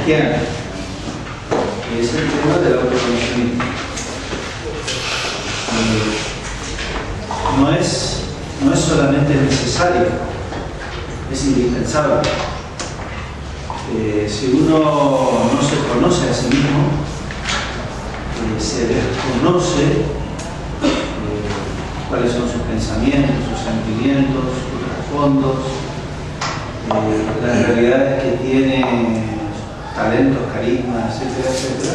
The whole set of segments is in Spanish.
cristiana, que es el tema del autoconocimiento. No es solamente necesario, es indispensable. Si uno no se conoce a sí mismo, se desconoce cuáles son sus pensamientos, sus sentimientos, sus trasfondos, las realidades que tiene, talentos, carismas, etcétera, etcétera,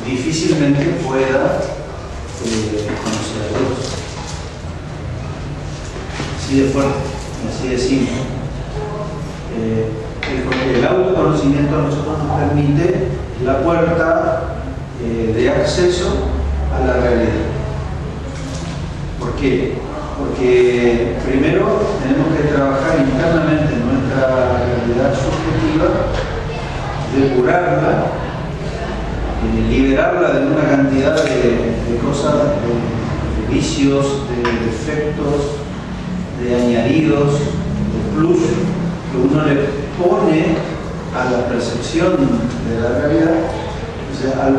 difícilmente pueda conocer a Dios. Así de fuerte, así de simple. El autoconocimiento a nosotros nos permite la puerta de acceso a la realidad. ¿Por qué? Porque primero tenemos que trabajar internamente en nuestra realidad subjetiva, depurarla, liberarla de una cantidad de cosas, de vicios, de defectos, de añadidos, de plus que uno le pone a la percepción de la realidad. O sea, al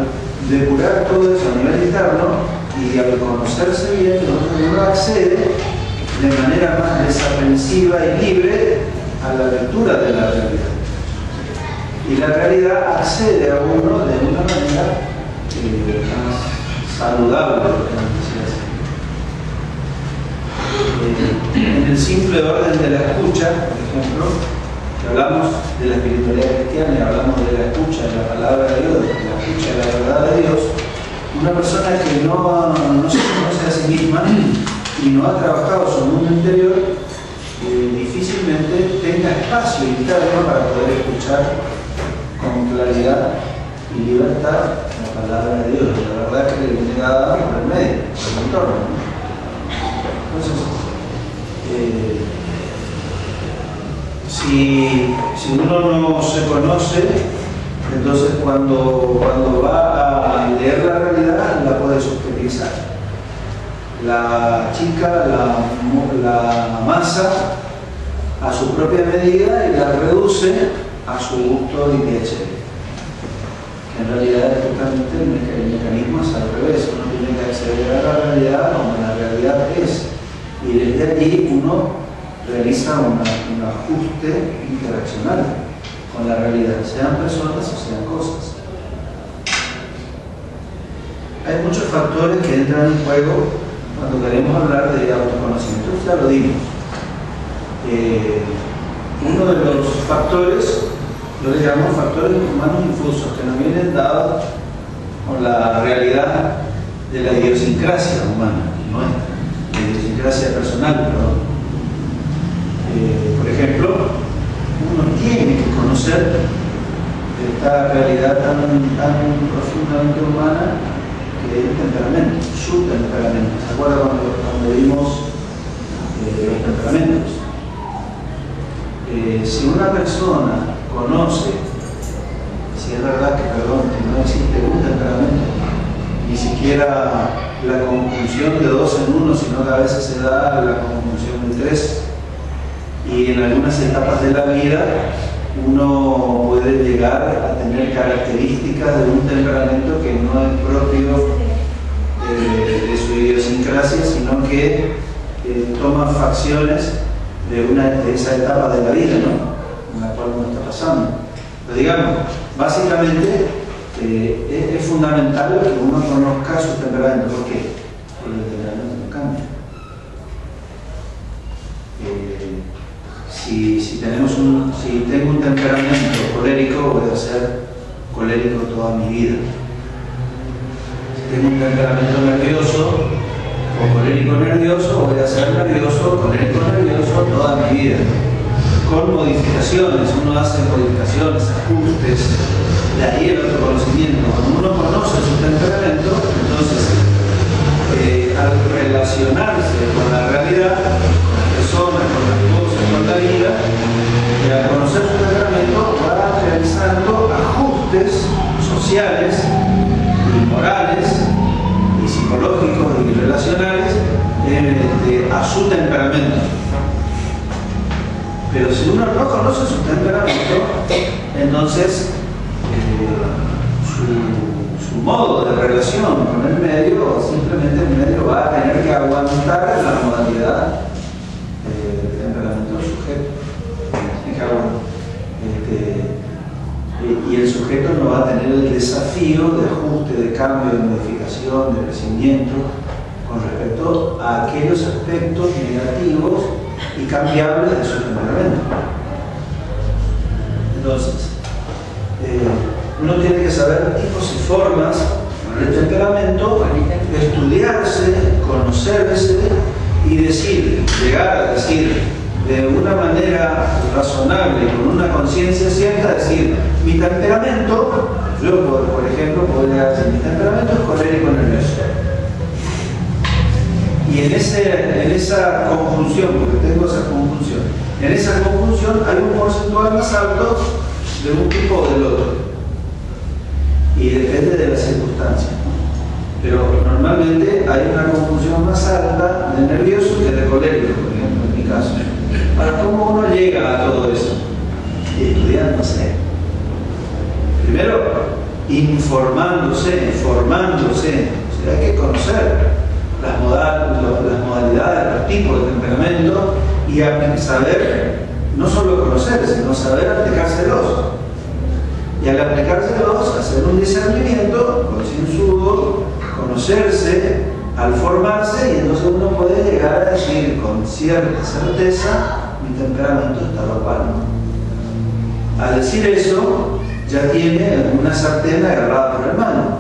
depurar todo eso a nivel interno y al conocerse bien, uno accede de manera más desaprensiva y libre a la lectura de la realidad. Y la realidad accede a uno de una manera más saludable, en el simple orden de la escucha, por ejemplo, que hablamos de la espiritualidad cristiana y hablamos de la escucha de la palabra de Dios, de la escucha de la verdad de Dios, una persona que no se conoce a sí misma y no ha trabajado su mundo interior, difícilmente tenga espacio interno para poder escuchar con claridad y libertad la palabra de Dios, la verdad que le viene dada por el medio, por el entorno. Entonces, si uno no se conoce, entonces cuando va a leer la realidad la puede subjetivizar. La chica la amasa a su propia medida y la reduce a su gusto y piacere. Que en realidad es totalmente el mecanismo es al revés. Uno tiene que acceder a la realidad como la realidad es. Y desde allí uno realiza un ajuste interaccional con la realidad, sean personas o sean cosas. Hay muchos factores que entran en juego cuando queremos hablar de autoconocimiento, ya lo dimos. Uno de los factores, yo le llamo factores humanos infusos, que nos vienen dados con la realidad de la idiosincrasia humana, nuestra, la idiosincrasia personal, perdón. Por ejemplo, uno tiene que conocer esta realidad tan profundamente humana que es el temperamento, su temperamento. ¿Se acuerdan cuando vimos los temperamentos? Si una persona conoce, si es verdad que no existe un temperamento, ni siquiera la conjunción de dos en uno, sino que a veces se da la conjunción de tres, y en algunas etapas de la vida uno puede llegar a tener características de un temperamento que no es propio de su idiosincrasia, sino que toma facciones de esa etapa de la vida, ¿no?, en la cual uno está pasando. Pero digamos, básicamente es fundamental que uno conozca su temperamento. ¿Por qué? Porque el temperamento no cambia. Si tengo un temperamento colérico, voy a ser colérico toda mi vida. Si tengo un temperamento nervioso o colérico nervioso, voy a ser nervioso, colérico nervioso toda mi vida. Con modificaciones, uno hace modificaciones, ajustes, de ahí el autoconocimiento. Cuando uno conoce su temperamento, entonces al relacionarse con la realidad, con las personas, con las cosas, con la vida, y al conocer su temperamento va realizando ajustes sociales y morales y psicológicos y relacionales a su temperamento. Pero si uno no conoce su temperamento, entonces su modo de relación con el medio, simplemente el medio va a tener que aguantar la modalidad del temperamento del sujeto. Tiene que aguantar. Y el sujeto no va a tener el desafío de ajuste, de cambio, de modificación, de crecimiento con respecto a aquellos aspectos negativos y cambiables de su temperamento. Entonces, uno tiene que saber tipos y formas del temperamento, estudiarse, conocerse y decir, llegar a decir de una manera razonable y con una conciencia cierta, decir, mi temperamento, yo por ejemplo podría decir, mi temperamento es colérico nervioso. Y en esa conjunción, porque tengo esa conjunción, en esa conjunción hay un porcentual más alto de un tipo o del otro. Y depende de las circunstancias, ¿no? Pero normalmente hay una conjunción más alta de nervioso que de colérico, por ejemplo, en mi caso. Ahora, ¿cómo uno llega a todo eso? Estudiándose. Primero, informándose, formándose. O sea, hay que conocer las modalidades, los tipos de temperamento y saber, no solo conocer, sino saber aplicárselos. Y al aplicárselos, hacer un discernimiento concienzudo, conocerse, al formarse, y entonces uno puede llegar a decir con cierta certeza, mi temperamento está tal o cual. Al decir eso, ya tiene una sartén agarrada por el mano.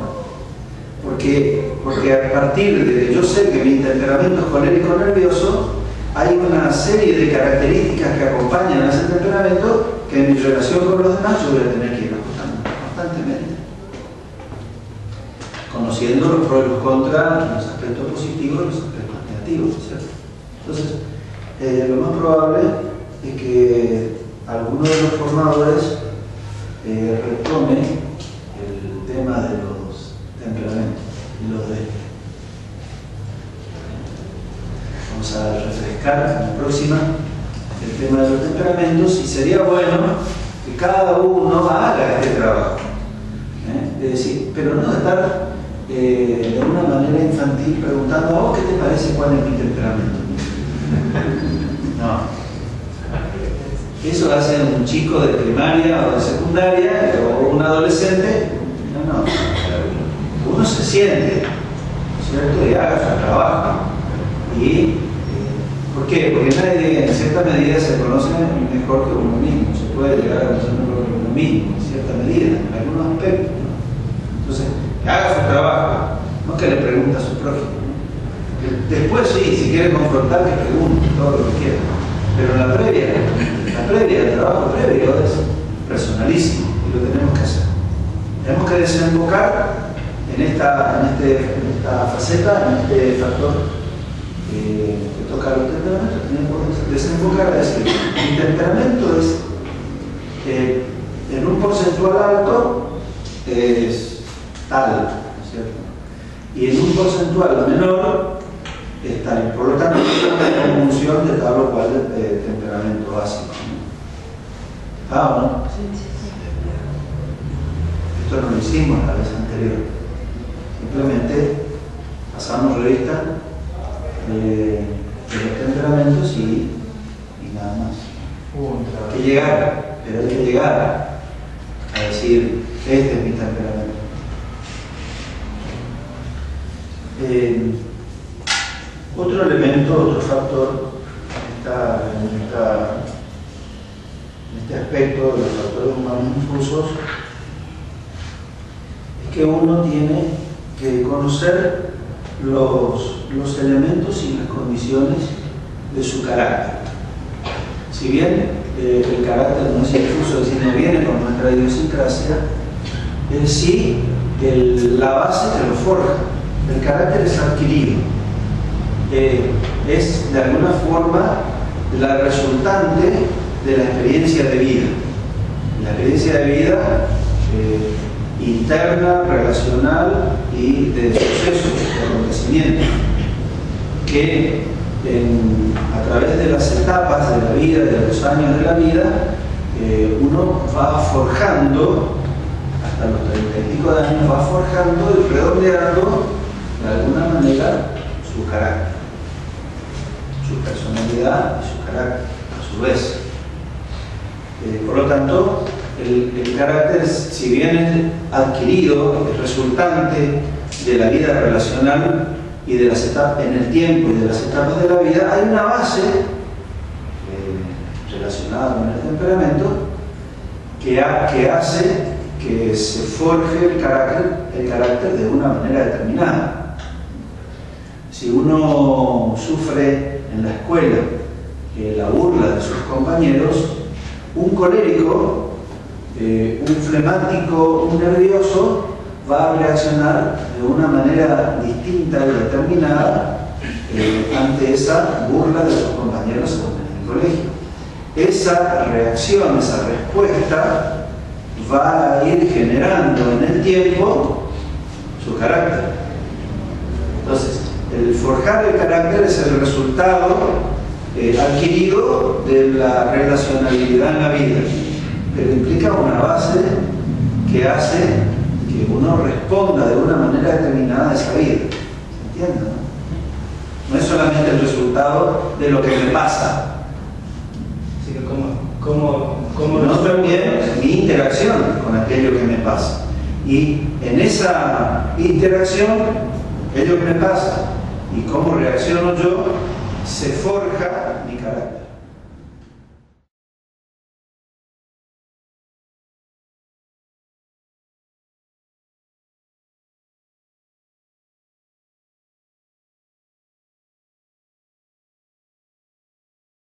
Porque a partir de que yo sé que mi temperamento es colérico nervioso, hay una serie de características que acompañan a ese temperamento que en mi relación con los demás yo voy a tener que ir ajustando constantemente. Conociendo los pros y los contras, los aspectos positivos y los aspectos negativos, ¿cierto? Entonces, lo más probable es que alguno de los formadores retome el tema de los temperamentos y los de. Vamos a refrescar en la próxima el tema de los temperamentos y sería bueno que cada uno haga este trabajo. Es decir, pero no estar de una manera infantil preguntando, ¿a vos qué te parece cuál es mi temperamento? No. Eso hace un chico de primaria o de secundaria o un adolescente. No. Uno se siente, ¿cierto? Y haga su trabajo. ¿Y por qué? Porque nadie en cierta medida se conoce mejor que uno mismo. Se puede llegar a conocer mejor que uno mismo, en cierta medida, en algunos aspectos. Entonces, que haga su trabajo, no que le pregunte a su prójimo. Después sí, si quiere confrontar, que pregunte todo lo que quiera. Pero la previa, el trabajo previo es personalísimo y lo tenemos que hacer. Tenemos que desembocar en esta faceta, en este factor que toca los temperamentos. Tenemos que desembocar a decir, mi temperamento es en un porcentual alto es tal, ¿no es cierto? Y en un porcentual menor es tal. Por lo tanto, es una conjunción de tal o cual temperamento básico, ¿no? ¿O no? Esto no lo hicimos la vez anterior. Simplemente pasamos revista de los temperamentos y nada más. Hay que llegar, pero hay que llegar a decir, este es mi temperamento. Otro elemento, otro factor en este aspecto de los factores humanos infusos es que uno tiene que conocer los elementos y las condiciones de su carácter. Si bien el carácter no es infuso, es decir, no viene con nuestra idiosincrasia, en sí la base que lo forja. El carácter es adquirido. Es de alguna forma la resultante de la experiencia de vida. La experiencia de vida interna, relacional y de sucesos, de acontecimientos, que a través de las etapas de la vida, de los años de la vida, uno va forjando hasta los 30 y pico pico de años va forjando y redondeando de alguna manera su carácter, su personalidad y su carácter, a su vez. Por lo tanto, el carácter, si bien es adquirido, es resultante de la vida relacional y de las etapas en el tiempo y de las etapas de la vida, hay una base relacionada con el temperamento que hace que se forje el carácter de una manera determinada. Si uno sufre en la escuela la burla de sus compañeros, un colérico, un flemático, un nervioso, va a reaccionar de una manera distinta y determinada ante esa burla de sus compañeros en el colegio. Esa reacción, esa respuesta, va a ir generando en el tiempo su carácter. Entonces, el forjar el carácter es el resultado adquirido de la relacionalidad en la vida, pero implica una base que hace que uno responda de una manera determinada a esa vida. ¿Se entiende? No es solamente el resultado de lo que me pasa, sino también mi interacción con aquello que me pasa. Y en esa interacción, aquello que me pasa y cómo reacciono yo, se forja mi carácter.